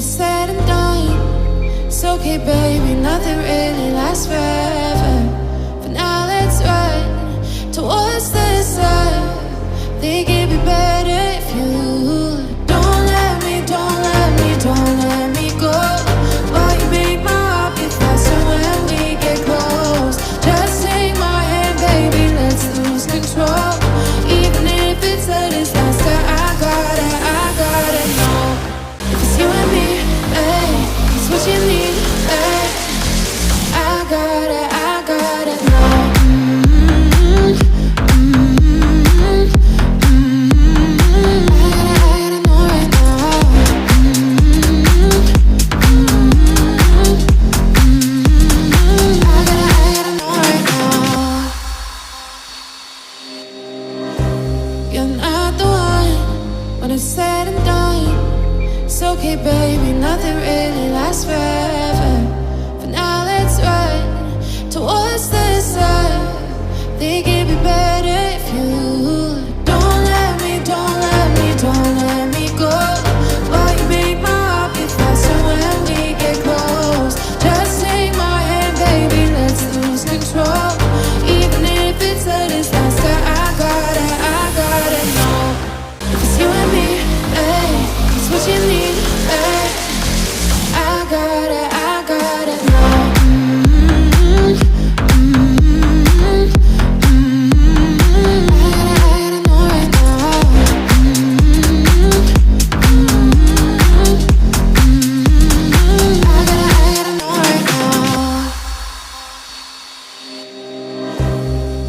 it's said and done, it's okay, baby, nothing really lasts forever. For now, let's run towards the sun. Think it'd be better if you don't let me, don't let me, don't let me go. While you make my heart beat faster when we get close. Just take my hand, baby, let's lose control. Even if it's a disaster, I gotta know. If it's you and me, hey, it's what you need, hey. I gotta know. Okay, baby, nothing really lasts forever. For now, let's run towards the sun. Think it'd be better if you don't let me, don't let me, don't let me go. While you make my heart beat faster when we get close. Just take my hand, baby, let's lose control. Even if it's a disaster, I gotta know. If it's you and me, hey, it's what you need. I gotta know. I gotta know right now. I gotta know right now.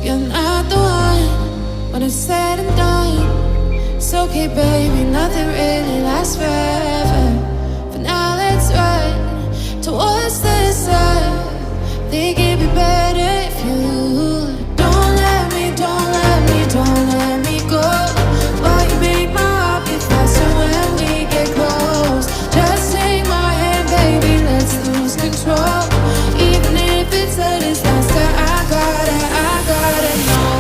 You're not the one when it's said and done. It's okay, baby, nothing really lasts forever. Now let's run towards the sun. Think it'd be better if you don't let me, don't let me, don't let me go. While you make my heart beat faster when we get close. Just take my hand, baby, let's lose control. Even if it's a disaster, I gotta know.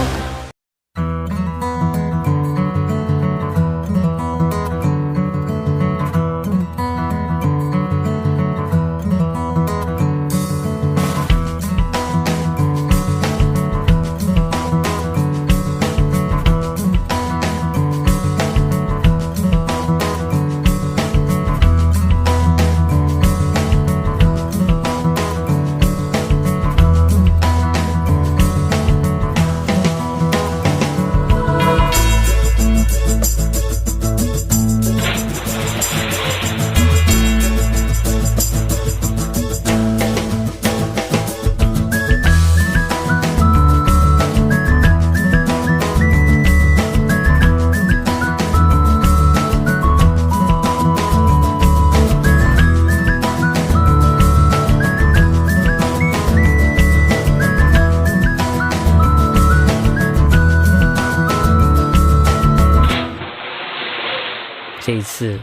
这一次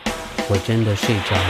我真的睡着了。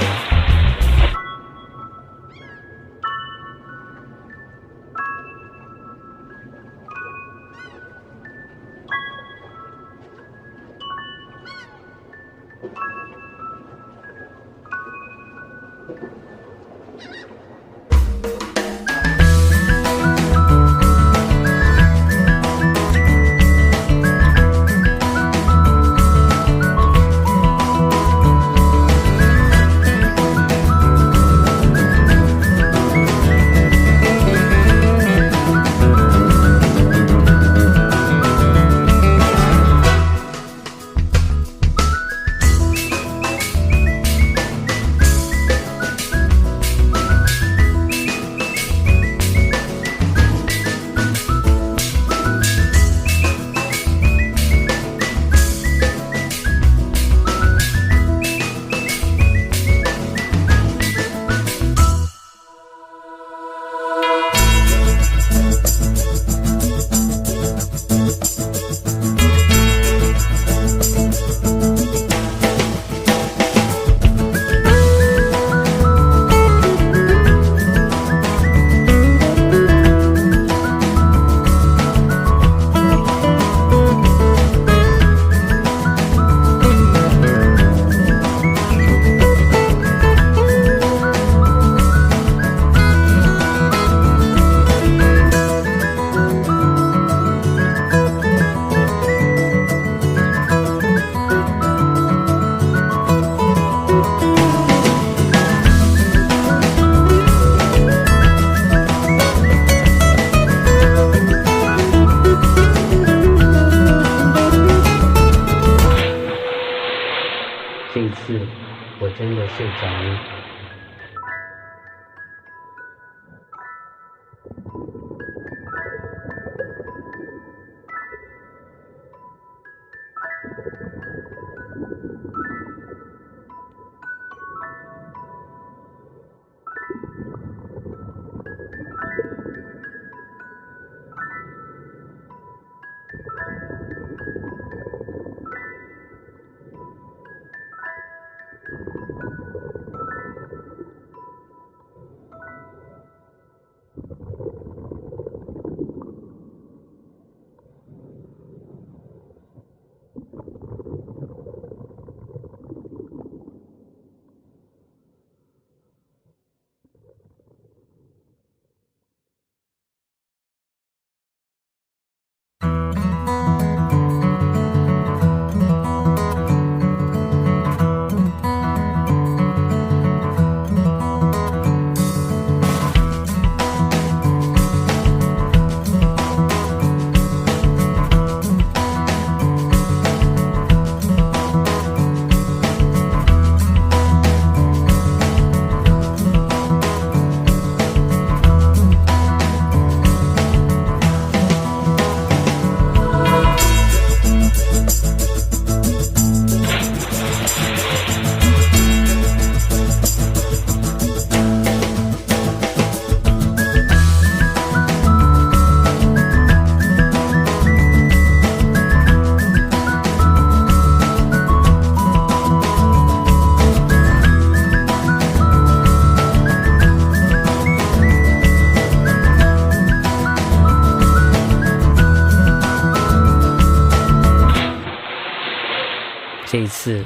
次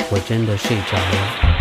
我真的睡着了。